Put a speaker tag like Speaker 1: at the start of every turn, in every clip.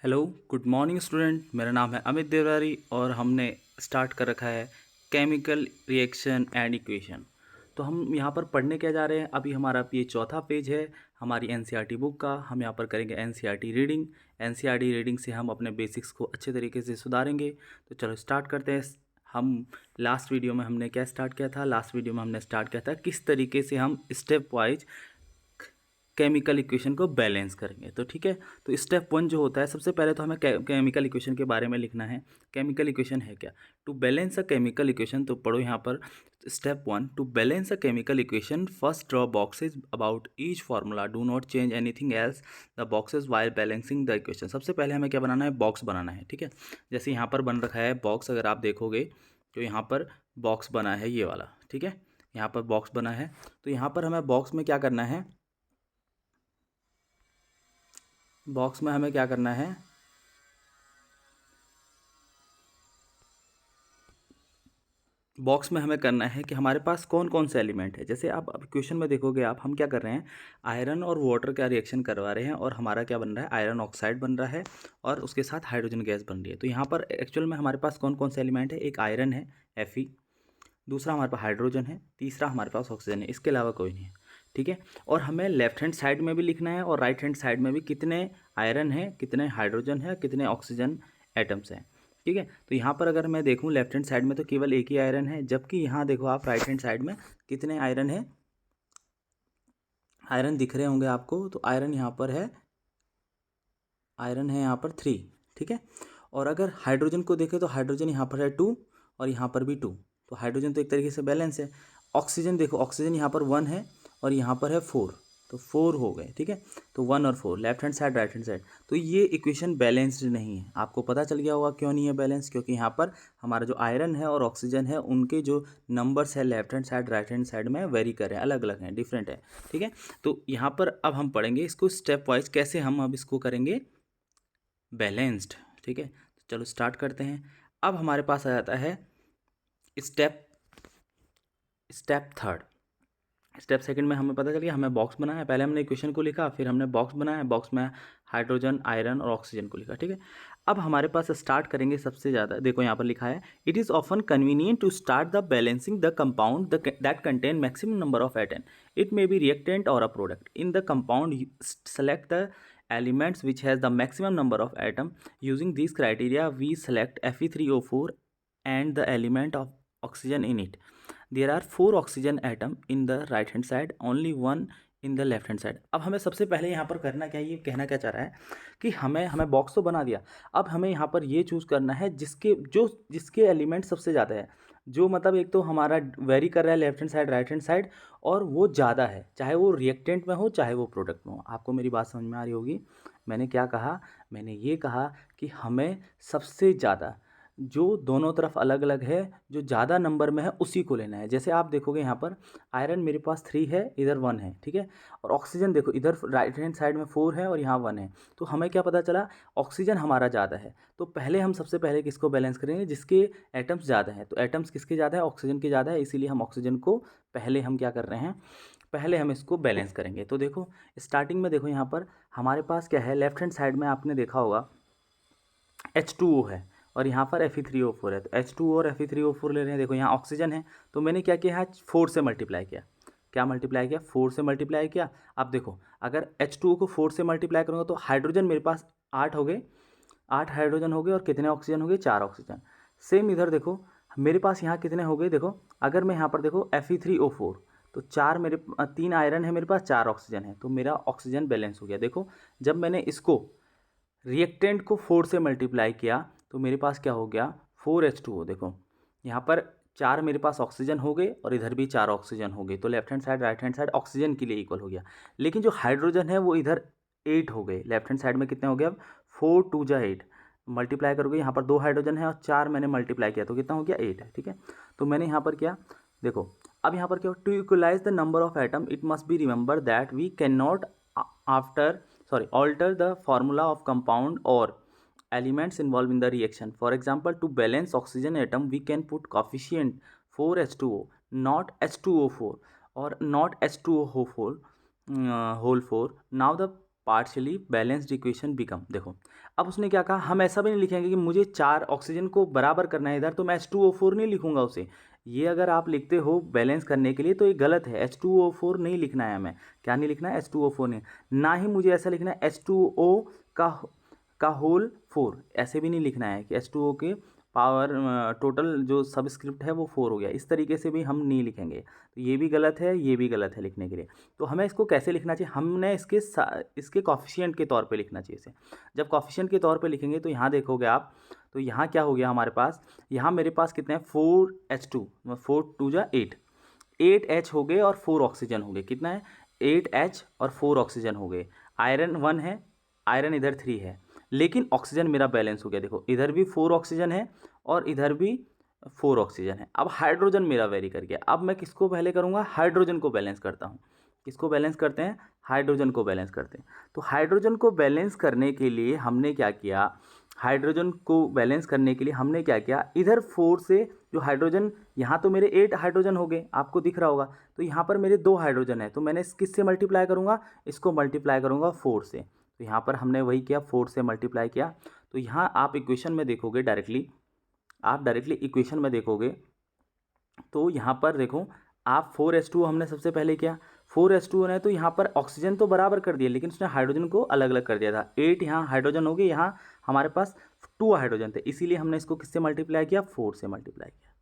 Speaker 1: Hello, good morning student. मेरा नाम है अमित देवरारी और हमने स्टार्ट कर रखा है केमिकल रिएक्शन एंड इक्वेशन। तो हम यहाँ पर पढ़ने क्या जा रहे हैं। अभी हमारा ये चौथा पेज है हमारी एनसीईआरटी बुक का। हम यहाँ पर करेंगे एनसीईआरटी रीडिंग। एनसीईआरटी रीडिंग से हम अपने बेसिक्स को अच्छे तरीके से सुधारेंगे। तो चलो स्टार्ट करते हैं। हम लास्ट वीडियो में हमने क्या स्टार्ट किया था। लास्ट वीडियो में हमने स्टार्ट किया था किस तरीके से हम स्टेप वाइज केमिकल इक्वेशन को बैलेंस करेंगे। तो ठीक है, तो स्टेप वन जो होता है, सबसे पहले तो हमें केमिकल इक्वेशन के बारे में लिखना है। केमिकल इक्वेशन है क्या। To balance a chemical equation, तो पढ़ो यहाँ पर step one. To balance a chemical equation first draw boxes about each formula, do not change anything else the boxes while balancing the equation. सबसे पहले हमें क्या बनाना है, बॉक्स बनाना है। ठीक है, जैसे यहाँ पर बन रखा है बॉक्स, अगर आप देखोगे तो यहाँ पर बॉक्स बना है ये वाला। ठीक है, यहाँ पर बॉक्स बना है। तो यहाँ पर हमें बॉक्स में क्या करना है, बॉक्स में हमें क्या करना है, बॉक्स में हमें करना है कि हमारे पास कौन कौन से एलिमेंट है। जैसे आप अब क्वेश्चन में देखोगे आप, हम क्या कर रहे हैं, आयरन और वाटर का रिएक्शन करवा रहे हैं और हमारा क्या बन रहा है, आयरन ऑक्साइड बन रहा है और उसके साथ हाइड्रोजन गैस बन रही है। तो यहाँ पर एक्चुअल में हमारे पास कौन कौन से एलिमेंट है, एक आयरन है Fe, दूसरा हमारे पास हाइड्रोजन है, तीसरा हमारे पास ऑक्सीजन है, इसके अलावा कोई नहीं है। ठीक है, और हमें लेफ्ट हैंड साइड में भी लिखना है और राइट हैंड साइड में भी कितने आयरन है, कितने हाइड्रोजन है, कितने ऑक्सीजन एटम्स हैं। ठीक है, तो यहाँ पर अगर मैं देखूँ लेफ्ट हैंड साइड में तो केवल एक ही आयरन है, जबकि यहाँ देखो आप राइट हैंड साइड में कितने आयरन है, आयरन दिख रहे होंगे आपको। तो आयरन यहाँ पर है, आयरन है यहाँ पर 3। ठीक है, और अगर हाइड्रोजन को देखें तो हाइड्रोजन यहाँ पर है 2 और यहाँ पर भी 2। तो हाइड्रोजन तो एक तरीके से बैलेंस है। ऑक्सीजन देखो, ऑक्सीजन यहाँ पर 1 है और यहाँ पर है 4, तो 4 हो गए। ठीक है, तो 1 और 4 left hand side right hand side. तो ये इक्वेशन बैलेंस्ड नहीं है। आपको पता चल गया होगा क्यों नहीं है बैलेंस, क्योंकि यहाँ पर हमारा जो आयरन है और ऑक्सीजन है उनके जो नंबर्स है left hand side right hand side में वेरी कर रहे हैं, अलग अलग हैं, डिफरेंट है। ठीक है, तो यहाँ पर अब हम पढ़ेंगे इसको स्टेप वाइज कैसे हम अब इसको करेंगे बैलेंस्ड। ठीक है, तो चलो स्टार्ट करते हैं। अब हमारे पास आ जाता है step step third. Step second में हमें पता चल गया, हमें बॉक्स बनाया है। पहले हमने इक्वेशन को लिखा, फिर हमने बॉक्स बनाया, बॉक्स में हाइड्रोजन आयरन और ऑक्सीजन को लिखा। ठीक है, अब हमारे पास स्टार्ट करेंगे सबसे ज़्यादा, देखो यहाँ पर लिखा है, it is often convenient to start the balancing the compound that contain maximum number of atom, it may be reactant और a product in the compound, select the elements which has the maximum number of atom. Using these criteria we select Fe3O4 and the element of oxygen in it. There are 4 oxygen atom in the right hand side, only 1 in the left hand side. अब हमें सबसे पहले यहाँ पर करना क्या है, ये कहना क्या चाह रहा है कि हमें हमें बॉक्स तो बना दिया, अब हमें यहाँ पर ये चूज़ करना है जिसके एलिमेंट सबसे ज़्यादा है, जो मतलब एक तो हमारा वेरी कर रहा है left hand side right hand side, और वो ज़्यादा है, चाहे वो रिएक्टेंट में हो चाहे वो प्रोडक्ट में हो। आपको मेरी बात समझ में आ रही होगी। मैंने क्या कहा, मैंने ये कहा कि हमें सबसे ज़्यादा जो दोनों तरफ अलग अलग है, जो ज़्यादा नंबर में है उसी को लेना है। जैसे आप देखोगे यहाँ पर आयरन मेरे पास 3 है, इधर 1 है। ठीक है, और ऑक्सीजन देखो इधर राइट हैंड साइड में 4 है और यहाँ 1 है। तो हमें क्या पता चला, ऑक्सीजन हमारा ज़्यादा है। तो पहले हम सबसे पहले किसको बैलेंस करेंगे, जिसके एटम्स ज़्यादा है। तो एटम्स किसके ज़्यादा है, ऑक्सीजन के ज़्यादा है, इसीलिए हम ऑक्सीजन को पहले हम क्या कर रहे हैं, पहले हम इसको बैलेंस करेंगे। तो देखो स्टार्टिंग में देखो यहाँ पर हमारे पास क्या है, लेफ्ट हैंड साइड में आपने देखा होगा H2O है और यहाँ पर Fe3O4 है। तो H2O और Fe3O4 ले रहे हैं। देखो यहाँ ऑक्सीजन है, तो मैंने क्या किया है, 4 से मल्टीप्लाई किया। क्या मल्टीप्लाई किया, 4 से मल्टीप्लाई किया। अब देखो अगर H2O को 4 से मल्टीप्लाई करूँगा तो हाइड्रोजन मेरे पास 8 हो गए, 8 हाइड्रोजन हो गए और कितने ऑक्सीजन हो गए, 4 ऑक्सीजन। सेम इधर देखो मेरे पास यहाँ कितने हो गए, देखो अगर मैं यहाँ पर देखो Fe3O4, तो 4 मेरे 3 आयरन है मेरे पास, 4 ऑक्सीजन है, तो मेरा ऑक्सीजन बैलेंस हो गया। देखो जब मैंने इसको रिएक्टेंट को 4 से मल्टीप्लाई किया तो मेरे पास क्या हो गया, 4H2O। देखो यहाँ पर 4 मेरे पास ऑक्सीजन हो गए और इधर भी 4 ऑक्सीजन हो गए, तो left hand side right hand side oxygen के लिए इक्वल हो गया। लेकिन जो हाइड्रोजन है वो इधर 8 हो गए, लेफ्ट हैंड साइड में कितने हो गए, अब 4 2 जा 8, मल्टीप्लाई करोगे यहाँ पर 2 हाइड्रोजन है और 4 मैंने मल्टीप्लाई किया तो कितना हो गया, 8 है। ठीक है, तो मैंने यहाँ पर क्या, देखो अब यहाँ पर क्या, to equalise the number of atom it must be remember that we can not after alter the formula of compound or elements involved in the reaction. For example, to balance oxygen atom we can put coefficient 4H2O, not H2O4 or not H2O whole 4. Now the partially balanced equation become. देखो अब उसने क्या कहा, हम ऐसा भी नहीं लिखेंगे कि मुझे 4 ऑक्सीजन को बराबर करना है इधर, तो मैं H2O4 नहीं लिखूंगा उसे। ये अगर आप लिखते हो बैलेंस करने के लिए तो ये गलत है, H2O4 नहीं लिखना है हमें। क्या नहीं लिखना है? H2O4 नहीं। ना ही मुझे ऐसा लिखना है H2O का होल 4, ऐसे भी नहीं लिखना है कि H2O के पावर टोटल जो सबस्क्रिप्ट है वो 4 हो गया, इस तरीके से भी हम नहीं लिखेंगे। तो ये भी गलत है, ये भी गलत है लिखने के लिए। तो हमें इसको कैसे लिखना चाहिए, हमने इसके कॉफिशिएंट के तौर पे लिखना चाहिए इसे। जब कॉफिशिएंट के तौर पे लिखेंगे तो यहाँ देखोगे आप, तो यहाँ क्या हो गया हमारे पास, यहाँ मेरे पास कितने हैं 4H2, 4 2 जा 8H हो गए और 4 ऑक्सीजन हो गए। कितना है? 8H और 4 ऑक्सीजन हो गए। आयरन 1 है, आयरन इधर 3 है, लेकिन ऑक्सीजन मेरा बैलेंस हो गया। देखो इधर भी 4 ऑक्सीजन है और इधर भी 4 ऑक्सीजन है। अब हाइड्रोजन मेरा वेरी कर गया। अब मैं किसको पहले करूँगा? हाइड्रोजन को बैलेंस करता हूँ। किसको बैलेंस करते हैं? हाइड्रोजन को बैलेंस करते हैं। तो हाइड्रोजन को बैलेंस करने के लिए हमने क्या किया, हाइड्रोजन को बैलेंस करने के लिए हमने क्या किया, इधर 4 से जो हाइड्रोजन, यहाँ तो मेरे 8 हाइड्रोजन हो गए, आपको दिख रहा होगा, तो यहाँ पर मेरे 2 हाइड्रोजन है, तो मैंने किससे मल्टीप्लाई करूँगा? इसको मल्टीप्लाई करूँगा 4 से। तो यहाँ पर हमने वही किया, 4 से मल्टीप्लाई किया। तो यहाँ आप इक्वेशन में देखोगे डायरेक्टली, आप डायरेक्टली इक्वेशन में देखोगे तो यहाँ पर देखो आप 4H2O हमने सबसे पहले किया, 4H2O ने तो यहाँ पर ऑक्सीजन तो बराबर कर दिया, लेकिन उसने हाइड्रोजन को अलग अलग कर दिया था। 8 यहाँ हाइड्रोजन हो गए, यहाँ हमारे पास 2 हाइड्रोजन थे, इसीलिए हमने इसको किससे मल्टीप्लाई किया? 4 से मल्टीप्लाई किया।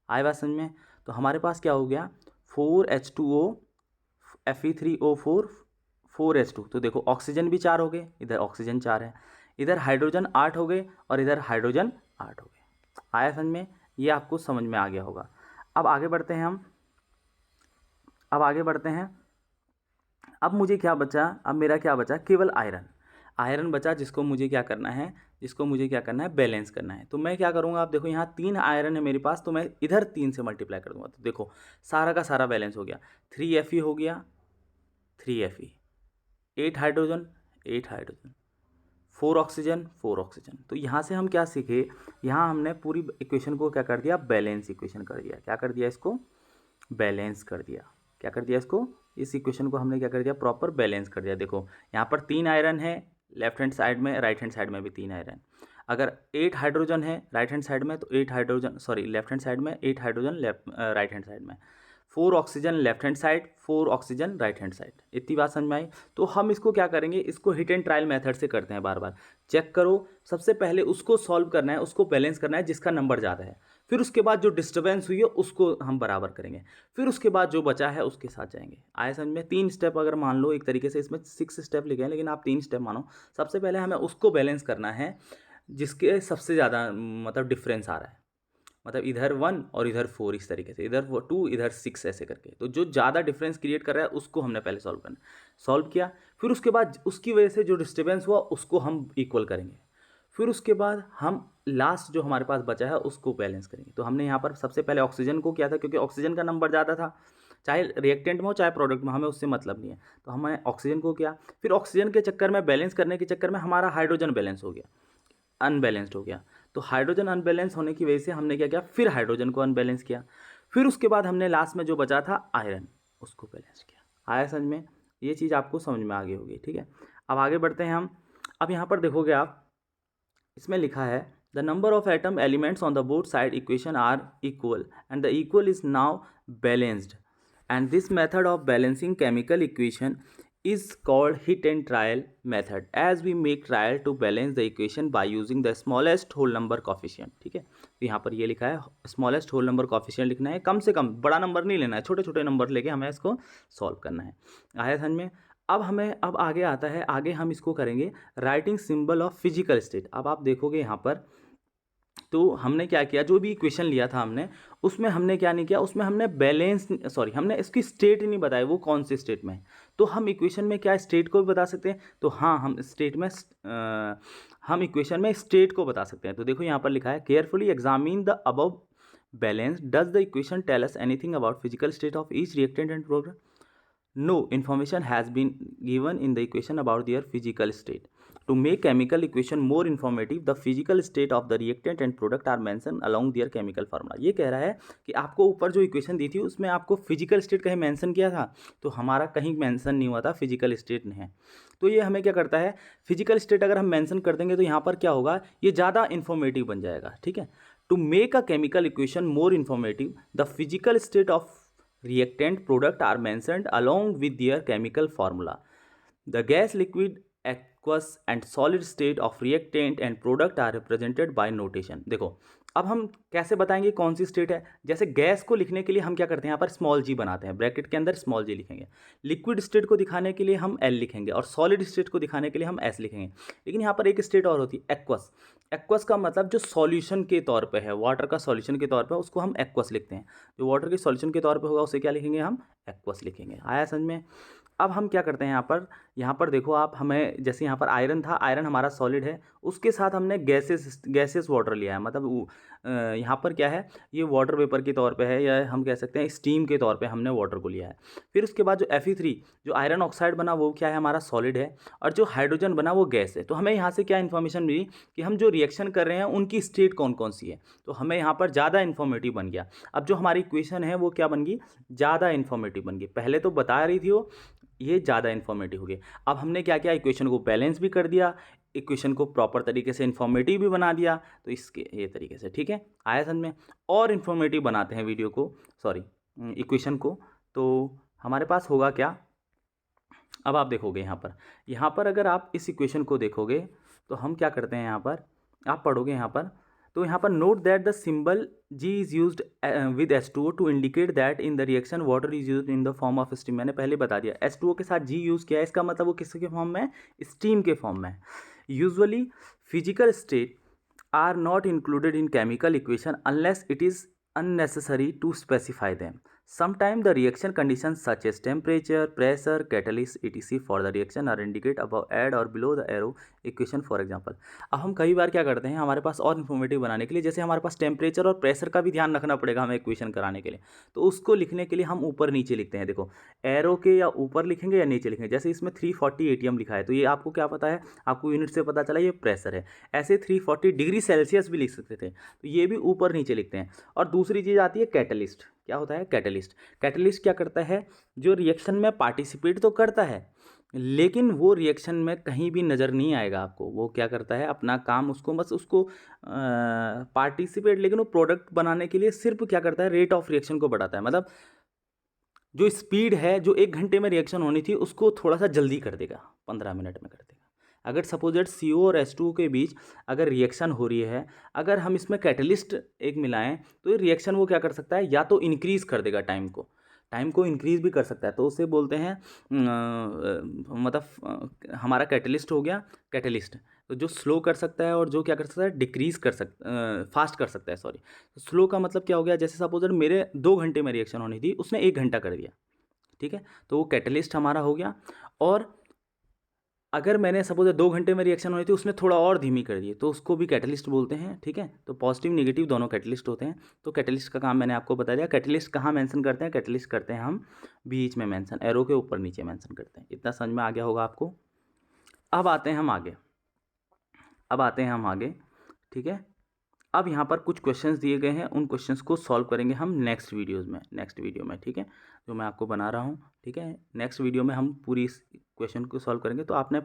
Speaker 1: आए बात समझ में? तो हमारे पास क्या हो गया, 4H2O Fe3O4 4H2। तो देखो ऑक्सीजन भी 4 हो गए, इधर ऑक्सीजन 4 है, इधर हाइड्रोजन 8 हो गए और इधर हाइड्रोजन 8 हो गए। आया समझ में? ये आपको समझ में आ गया होगा। अब आगे बढ़ते हैं हम, अब आगे बढ़ते हैं। अब मुझे क्या बचा, अब मेरा क्या बचा? केवल आयरन। आयरन बचा जिसको मुझे क्या करना है, जिसको मुझे क्या करना है? बैलेंस करना है। तो मैं क्या करूँगा, आप देखो यहाँ 3 आयरन है मेरे पास, तो मैं इधर 3 से मल्टीप्लाई कर दूँगा। तो देखो सारा का सारा बैलेंस हो गया, 3Fe हो गया, 3Fe, 8 hydrogen, 8 hydrogen, 4 oxygen, 4 oxygen. तो यहाँ से हम क्या सीखे, यहाँ हमने पूरी इक्वेशन को क्या कर दिया? बैलेंस इक्वेशन कर दिया। क्या कर दिया? इसको बैलेंस कर दिया। क्या कर दिया? इसको, इस इक्वेशन को हमने क्या कर दिया? प्रॉपर बैलेंस कर दिया। देखो यहाँ पर 3 आयरन है लेफ्ट हैंड साइड में, राइट हैंड साइड में भी 3 आयरन। अगर 8 हाइड्रोजन है राइट हैंड साइड में, तो 8 hydrogen, sorry left hand side में 8 hydrogen left right hand side में, 4 oxygen left hand side, 4 oxygen right hand side. इतनी बात समझ में आई? तो हम इसको क्या करेंगे, इसको हिट एंड ट्रायल मेथड से करते हैं। बार बार चेक करो, सबसे पहले उसको सॉल्व करना है, उसको बैलेंस करना है जिसका नंबर ज़्यादा है, फिर उसके बाद जो डिस्टर्बेंस हुई है उसको हम बराबर करेंगे, फिर उसके बाद जो बचा है उसके साथ जाएंगे। आए समझ में? 3 स्टेप अगर मान लो, एक तरीके से इसमें 6 स्टेप लिखे हैं, लेकिन आप 3 स्टेप मानो। सबसे पहले हमें उसको बैलेंस करना है जिसके सबसे ज़्यादा मतलब डिफरेंस आ रहा है, मतलब इधर 1 और इधर 4, इस तरीके से, इधर 2 इधर 6 ऐसे करके। तो जो ज़्यादा डिफरेंस क्रिएट कर रहा है उसको हमने पहले सॉल्व करना, सॉल्व किया, फिर उसके बाद उसकी वजह से जो डिस्टर्बेंस हुआ उसको हम इक्वल करेंगे, फिर उसके बाद हम लास्ट जो हमारे पास बचा है उसको बैलेंस करेंगे। तो हमने यहाँ पर सबसे पहले ऑक्सीजन को किया था, क्योंकि ऑक्सीजन का नंबर ज़्यादा था, चाहे रिएक्टेंट में हो चाहे प्रोडक्ट में, हमें उससे मतलब नहीं है। तो हमने ऑक्सीजन को किया, फिर ऑक्सीजन के चक्कर में, बैलेंस करने के चक्कर में हमारा हाइड्रोजन बैलेंस हो गया, अनबैलेंस्ड हो गया। तो हाइड्रोजन अनबैलेंस होने की वजह से हमने क्या किया, फिर हाइड्रोजन को अनबैलेंस किया, फिर उसके बाद हमने लास्ट में जो बचा था आयरन, उसको बैलेंस किया। आया समझ में? ये चीज़ आपको समझ में आ गई होगी। ठीक है, अब आगे बढ़ते हैं हम। अब यहाँ पर देखोगे आप, इसमें लिखा है the number of atom elements on the both side equation are equal and the equal is now balanced and this method of balancing chemical equation is called hit and trial method as we make trial to balance the equation by using the smallest whole number coefficient। ठीक है, तो यहाँ पर ये लिखा है smallest whole number coefficient लिखना है, कम से कम, बड़ा नंबर नहीं लेना है, छोटे छोटे नंबर लेके हमें इसको सॉल्व करना है। आया समझ में? अब आगे आता है, आगे हम इसको करेंगे writing symbol of physical state. अब आप देखोगे यहाँ पर, तो हमने क्या किया, जो भी इक्वेशन लिया था हमने, उसमें हमने क्या नहीं किया, उसमें हमने बैलेंस, सॉरी हमने इसकी स्टेट ही नहीं बताई वो कौन से स्टेट में है। तो हम इक्वेशन में क्या स्टेट को भी बता सकते हैं? तो हाँ, हम स्टेट में हम इक्वेशन में स्टेट को बता सकते हैं। तो देखो यहाँ पर लिखा है carefully examine the above balance, does the equation tell us anything about physical state of each reactant and product. no information has been given in the equation about their physical state. To make chemical equation more informative, the physical state of the reactant and product are mentioned along their chemical formula. ये कह रहा है कि आपको ऊपर जो equation दी थी उसमें आपको फिजिकल स्टेट कहीं मेंशन किया था, तो हमारा कहीं मेंशन नहीं हुआ था, फिजिकल स्टेट नहीं है। तो ये हमें क्या करता है, फिजिकल स्टेट अगर हम मेंशन कर देंगे तो यहाँ पर क्या होगा, ये ज़्यादा इन्फॉर्मेटिव बन जाएगा। ठीक है, to make a chemical equation more informative, the physical state of reactant product are mentioned along with their chemical formula. The gas, liquid, aqueous and solid state of reactant and product are represented by notation. देखो अब हम कैसे बताएंगे कौन सी state है। जैसे gas को लिखने के लिए हम क्या करते हैं, यहाँ पर स्मॉल जी बनाते हैं, ब्रैकेट के अंदर स्मॉल जी लिखेंगे। लिक्विड स्टेट को दिखाने के लिए हम एल लिखेंगे और सॉलिड स्टेट को दिखाने के लिए हम एस लिखेंगे। लेकिन यहाँ पर एक स्टेट और होती है एक्वस। एक्वस का मतलब जो सॉल्यूशन के तौर पे है, वाटर का सॉल्यूशन के तौर पे, उसको हम एक्वस लिखते हैं। जो वाटर के सॉल्यूशन के तौर पे होगा उसे क्या लिखेंगे, हम एक्वस लिखेंगे। आया समझ में। अब हम क्या करते हैं यहाँ पर देखो आप, हमें जैसे यहाँ पर आयरन था, आयरन हमारा सॉलिड है, उसके साथ हमने गैसेस वाटर लिया है। मतलब यहाँ पर क्या है, ये वाटर वेपर के तौर पे है, या हम कह सकते हैं स्टीम के तौर पे हमने वाटर को लिया है। फिर उसके बाद जो Fe3 जो आयरन ऑक्साइड बना वो क्या है, हमारा सॉलिड है, और जो हाइड्रोजन बना वो गैस है। तो हमें यहाँ से क्या इन्फॉर्मेशन मिली कि हम जो रिएक्शन कर रहे हैं उनकी स्टेट कौन कौन सी है। तो हमें यहाँ पर ज़्यादा इन्फॉर्मेटिव बन गया। अब जो हमारी इक्वेशन है वो क्या बन गई, ज़्यादा इन्फॉर्मेटिव बन गई। पहले तो बता रही थी वो, ये ज़्यादा इन्फॉर्मेटिव हो गई। अब हमने क्या किया, इक्वेशन को बैलेंस भी कर दिया, इक्वेशन को प्रॉपर तरीके से इन्फॉर्मेटिव भी बना दिया। तो इसके ये तरीके से, ठीक है, आया समझ में। और इन्फॉर्मेटिव बनाते हैं वीडियो को, सॉरी इक्वेशन को। तो हमारे पास होगा क्या, अब आप देखोगे यहाँ पर अगर आप इस इक्वेशन को देखोगे तो हम क्या करते हैं, यहाँ पर आप पढ़ोगे यहाँ पर, तो यहाँ पर note that the symbol G is used with H2O to indicate that in the reaction water is used in the form of steam. मैंने पहले बता दिया, H2O के साथ G यूज़ किया है, इसका मतलब वो किसके फॉर्म में, स्टीम के फॉर्म में। Usually physical state are not included in chemical equation unless it is unnecessary to specify them. Sometimes the reaction conditions such as temperature, pressure, catalyst, etc. for the reaction are indicated above, add or below the arrow equation for example. अब हम कई बार क्या करते हैं, हमारे पास और informative बनाने के लिए, जैसे हमारे पास टेम्परेचर और प्रेशर का भी ध्यान रखना पड़ेगा हमें इक्वेशन कराने के लिए, तो उसको लिखने के लिए हम ऊपर नीचे लिखते हैं। देखो एरो के या ऊपर लिखेंगे या नीचे लिखेंगे। जैसे इसमें 340 ATM लिखा है, तो ये आपको क्या पता है, आपको यूनिट से पता चला ये प्रेशर है। ऐसे 340 डिग्री सेल्सियस भी लिख सकते थे, तो ये भी ऊपर नीचे लिखते हैं। और दूसरी चीज़ आती है कैटलिस्ट। क्या होता है कैटलिस्ट, कैटलिस्ट क्या करता है, जो रिएक्शन में पार्टिसिपेट तो करता है लेकिन वो रिएक्शन में कहीं भी नज़र नहीं आएगा आपको। वो क्या करता है, अपना काम उसको बस उसको पार्टिसिपेट, लेकिन वो प्रोडक्ट बनाने के लिए सिर्फ क्या करता है, रेट ऑफ रिएक्शन को बढ़ाता है। मतलब जो स्पीड है, जो 1 घंटे में रिएक्शन होनी थी उसको थोड़ा सा जल्दी कर देगा, 15 मिनट में कर देगा। अगर सपोजेट CO और H2O के बीच अगर रिएक्शन हो रही है, अगर हम इसमें कैटलिस्ट एक मिलाएं तो ये रिएक्शन वो क्या कर सकता है, या तो इंक्रीज़ कर देगा टाइम को इंक्रीज़ भी कर सकता है। तो उसे बोलते हैं मतलब हमारा कैटलिस्ट हो गया कैटलिस्ट। तो जो स्लो कर सकता है और जो क्या कर सकता है, डिक्रीज़ कर सकता, फास्ट कर सकता है, सॉरी। तो स्लो का मतलब क्या हो गया, जैसे सपोजेट मेरे 2 घंटे में रिएक्शन होनी थी, उसने 1 घंटा कर दिया, ठीक है, तो वो कैटलिस्ट हमारा हो गया। और अगर मैंने सपोज 2 घंटे में रिएक्शन हुई थी, उसने थोड़ा और धीमी कर दी, तो उसको भी कैटलिस्ट बोलते हैं, ठीक है। तो पॉजिटिव नेगेटिव दोनों कैटलिस्ट होते हैं। तो कैटलिस्ट का काम मैंने आपको बता दिया। कैटलिस्ट कहाँ मेंशन करते हैं, कैटलिस्ट करते हैं हम बीच में मेंशन, एरो के ऊपर नीचे मेंशन करते हैं। इतना समझ में आ गया होगा आपको। अब आते हैं हम आगे, ठीक है। अब यहाँ पर कुछ क्वेश्चंस दिए गए हैं, उन क्वेश्चंस को सॉल्व करेंगे हम नेक्स्ट वीडियो में, ठीक है, जो मैं आपको बना रहा हूँ, ठीक है। नेक्स्ट वीडियो में हम पूरी इस क्वेश्चन को सॉल्व करेंगे। तो आपने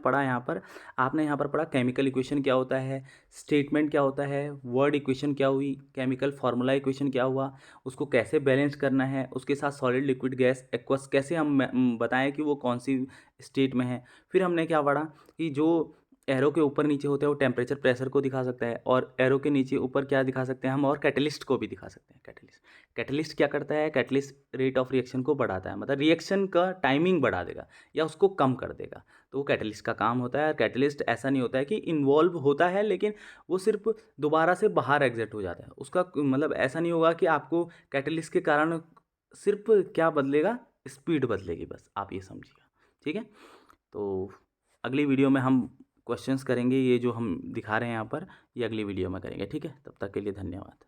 Speaker 1: यहाँ पर पढ़ा केमिकल इक्वेशन क्या होता है, स्टेटमेंट क्या होता है, वर्ड इक्वेशन क्या हुई, केमिकल फार्मूला इक्वेशन क्या हुआ, उसको कैसे बैलेंस करना है, उसके साथ सॉलिड लिक्विड गैस एक्वस कैसे हम बताएं कि वो कौन सी स्टेट में है। फिर हमने क्या पढ़ा कि जो एरो के ऊपर नीचे होते हैं वो टेम्परेचर प्रेशर को दिखा सकता है, और एरो के नीचे ऊपर क्या दिखा सकते हैं हम, और कैटलिस्ट को भी दिखा सकते हैं। कैटलिस्ट क्या करता है, कैटलिस्ट रेट ऑफ रिएक्शन को बढ़ाता है, मतलब रिएक्शन का टाइमिंग बढ़ा देगा या उसको कम कर देगा। तो वो कैटलिस्ट का काम होता है। कैटलिस्ट ऐसा नहीं होता है कि इन्वॉल्व होता है, लेकिन वो सिर्फ दोबारा से बाहर एग्जिट हो जाता है। उसका मतलब ऐसा नहीं होगा कि आपको कैटलिस्ट के कारण सिर्फ क्या बदलेगा, स्पीड बदलेगी, बस आप ये समझिएगा, ठीक है। तो अगली वीडियो में हम क्वेश्चंस करेंगे, ये जो हम दिखा रहे हैं यहाँ पर, ये अगली वीडियो में करेंगे, ठीक है। तब तक के लिए धन्यवाद।